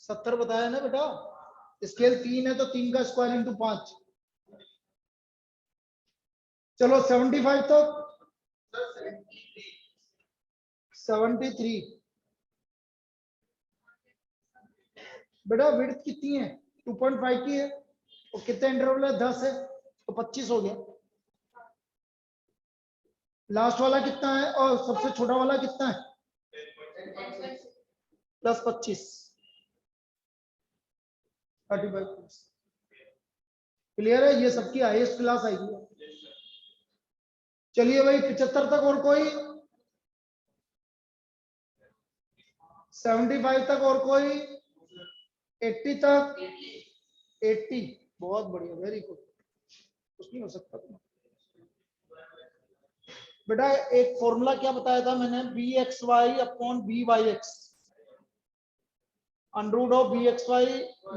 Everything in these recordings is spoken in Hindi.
70 बताया ना बेटा, स्केल 3 है तो 3 का स्क्वायर इंटू 5। चलो 75 तो 73। बेटा विड्थ कितनी है? 2.5 की है, और कितने इंटरवल है? 10 है, तो 25 हो गया। लास्ट वाला कितना है और सबसे छोटा वाला कितना है? प्लस 25, 35। क्लियर है? ये सबकी हाईएस्ट क्लास आएगी। चलिए भाई 75 तक और कोई? 75 तक और कोई? 80 तक? 80, बहुत बढ़िया, वेरी गुड। कुछ नहीं हो सकता तुम्हें। बेटा एक फॉर्मूला क्या बताया था मैंने? B X Y upon B Y X, under root of B X Y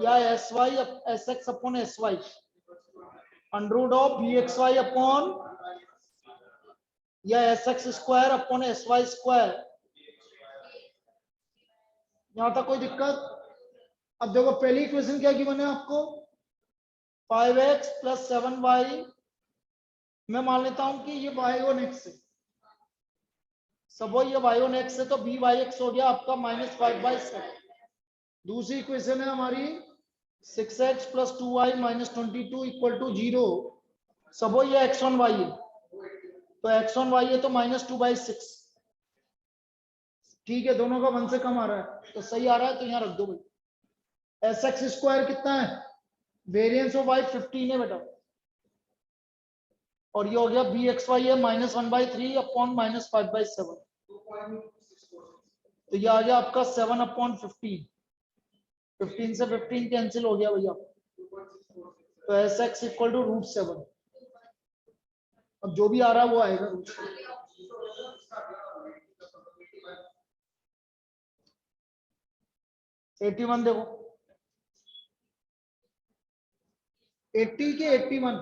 या S Y S X upon S Y, under root of B X Y upon या S X square upon S Y square. यहां तक कोई दिक्कत? अब देखो पहली इक्वेशन क्या की मैंने आपको? 5x प्लस 7y, मैं मान लेता हूं कि ये y ऑन x है, सब ये y ऑन x है, तो बी वाई एक्स हो गया आपका -5/7। दूसरी इक्वेशन है हमारी 6x plus 2y minus 22 equal to 0, सब ये x ऑन y है, तो x ऑन y है तो -2/6। ठीक है, दोनों का 1 से कम आ रहा है तो सही आ रहा है, तो यहाँ रख दो भाई। एस एक्स स्क्वायर कितना है? वेरिएंस ऑफ y 15 है बेटा, और ये हो गया बी एक्स वाई है -1/3 अपॉन -5/7, तो ये आ गया आपका 7/15। 15 से 15 कैंसिल हो गया भैया, तो एस एक्स इक्वल टू √7। अब जो भी आ रहा है वो आएगा √7। 81 देखो, 80 के 81?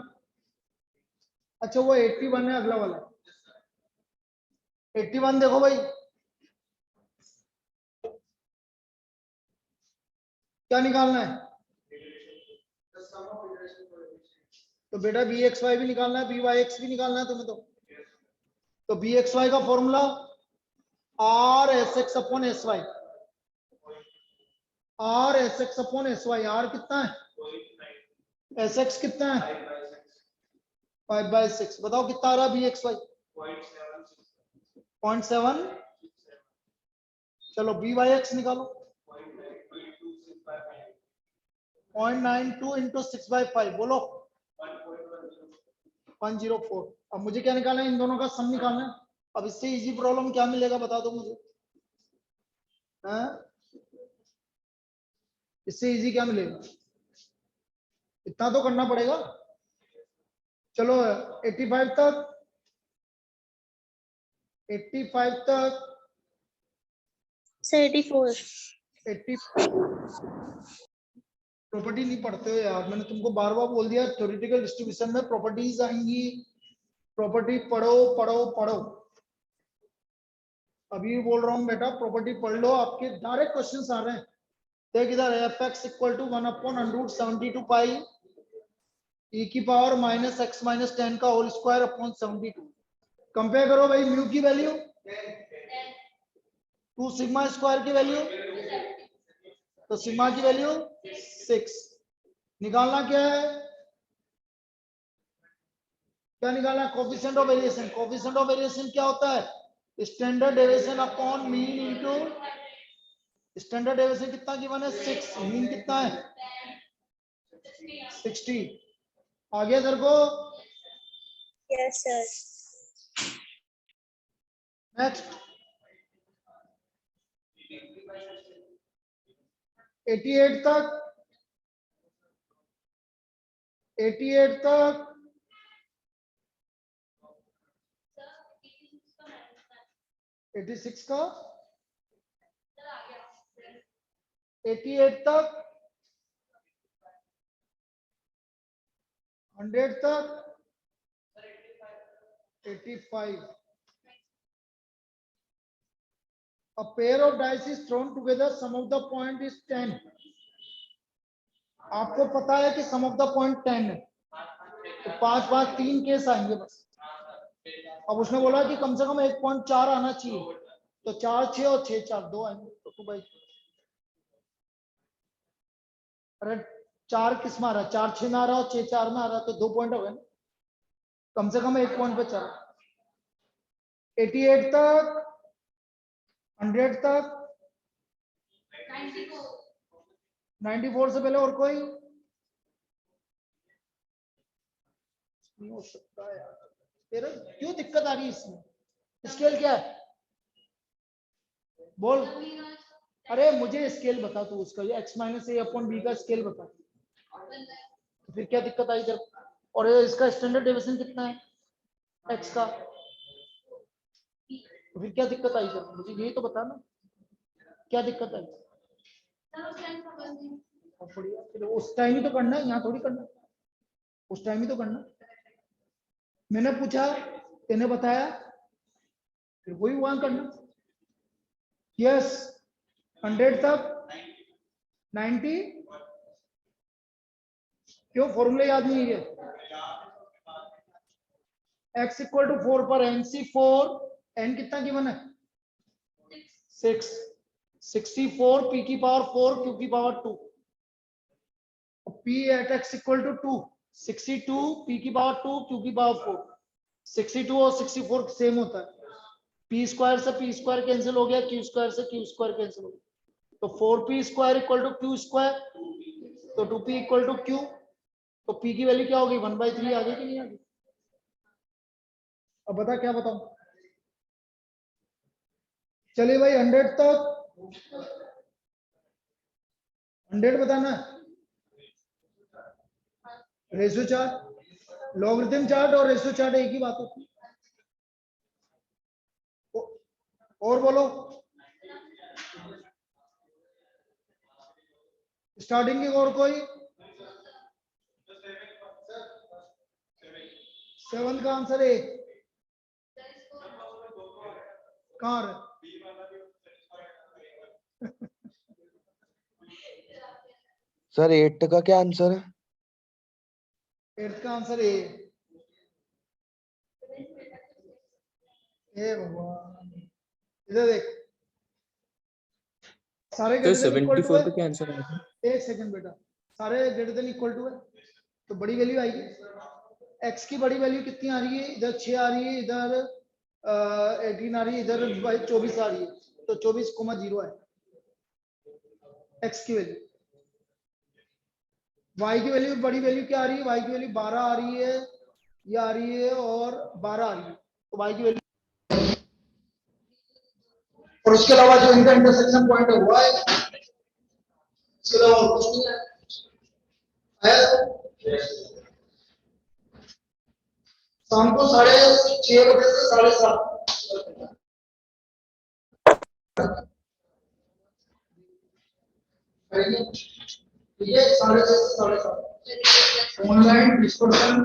अच्छा वो 81 है अगला वाला। 81 देखो भाई, क्या निकालना है? तो बेटा बी एक्स वाई भी निकालना है, बी वाई एक्स भी निकालना है तुम्हें। तो बी एक्स वाई का formula R S X upon S Y, R S X upon S Y. R कितना है? एस एक्स कितना है? 5/6। बताओ कितना आ रहा है बी एक्स वाई? 0.7। चलो बी वाई एक्स निकालो, 0.92 इंटू 6/5, बोलो 104। अब मुझे क्या निकालना है? इन दोनों का सम निकालना है। अब इससे इजी प्रॉब्लम क्या मिलेगा बता दो मुझे, है? इससे इजी क्या मिलेगा? इतना तो करना पड़ेगा। चलो 85 तक, 85 तक 84। 80। प्रॉपर्टी नहीं पढ़ते हो यार, मैंने तुमको बार बार बोल दिया, थ्योरेटिकल डिस्ट्रीब्यूशन में प्रॉपर्टीज आएंगी, प्रॉपर्टी पढ़ो पढ़ो पढ़ो। अभी बोल रहा हूँ बेटा प्रॉपर्टी पढ़ लो, आपके डायरेक्ट क्वेश्चंस आ रहे हैं। देख इधर, F X equal to 1/√72 pi e की पावर -x-10 का होल स्क्वायर अपॉन 72। कंपेयर करो भाई, म्यू की वैल्यू 2 सिग्मा स्क्वायर की वैल्यू, तो सिग्मा की वैल्यू 6। निकालना क्या है? क्या निकालना? Coefficient of variation. Coefficient of variation क्या होता है? Standard deviation upon mean into standard deviation. कितना गिवन है? 6। मीन कितना है? 60। आ गया तेरे को? Yes sir. नेक्स्ट 88 तक, 88 तक 86 का, 88 तक 100 तक 85। A pair of dice is thrown together, sum of the point is 10. आपको पता है कि सम ऑफ द पॉइंट 10 है, तो 5 5 3 केस आएंगे बस। अब उसने बोला कि कम से कम 1.4 आना चाहिए, तो 4 6 और 6 4 2 आएंगे, तो 2/2। अरे 4 किस में आ रहा है, 4 6 में आ रहा है और 6 4 में आ रहा है, तो 2 पॉइंट हो गए ना, कम से कम 1 पॉइंट पे चल। 88 तक, 100 तक, 94 से पहले और कोई नहीं हो सकता यार। तेरा क्यों दिक्कत आ रही है इसमें? स्केल क्या है बोल? अरे मुझे स्केल बता तू उसका, ये x माइनस ए अपॉन बी का स्केल बता, तो फिर क्या दिक्कत आई जब? और ये इसका स्टैंडर्ड डेविएशन कितना है x का, तो फिर क्या दिक्कत आई जब? मुझे यही तो बता ना, क्या दिक्कत आई? बढ़िया, फिर उस टाइम ही तो करना है, यहाँ थोड़ी करना, उस टाइम ही तो करना। मैंने पूछा, तेने बताया, फिर वही वहां करना। यस 100 तक 90, क्यों फॉर्मूला याद नहीं है? x इक्वल टू 4 पर NC4, n कितना गिवन है? 6, 64 p की पावर 4 q की power 2, p at x equal to 2, 62 p की पावर 2 q की पावर 4, 62 और 64 सेम होता है, p स्क्वायर से p स्क्वायर कैंसिल हो गया, q स्क्वायर से q स्क्वायर कैंसिल हो गया, तो 4p square equal to q square, तो 2p इक्वल टू q, तो p की वैल्यू क्या होगी? 1/3 आ गई कि नहीं आ गई? अब बता क्या बताऊं? चलिए भाई 100 तक, 100 बताना, रेशियो चार्ट, लॉगरिथम चार्ट और रेशियो चार्ट एक ही बात होती है। और बोलो, स्टार्टिंग की और कोई? 7 का आंसर है, कहां है? सर 8 का क्या आंसर है? 8 का आंसर ए। हे भगवान, इधर देख, सारे तो ग्रेटर देन इक्वल टू 74 है। पे क्या आंसर आया था? एक सेकंड बेटा, सारे ग्रेटर देन इक्वल टू है, तो बड़ी वैल्यू आएगी। x की बड़ी वैल्यू कितनी आ रही है? इधर 6 आ रही है, इधर 18 आ रही है, इधर 24 आ रही है, तो 24,0 है x की वैल्यू। y की वैल्यू, बड़ी वैल्यू क्या आ रही है? y की वैल्यू 12 आ रही है, ये आ रही है और 12 आ रही है, तो y की वैल्यू, और उसके अलावा जो इनका इंटरसेक्शन पॉइंट है वो है, इसके अलावा कुछ नहीं है। शाम को 6:30 बजे से 7:30, ठीक है, 6:30 से 7:30 ऑनलाइन 20%।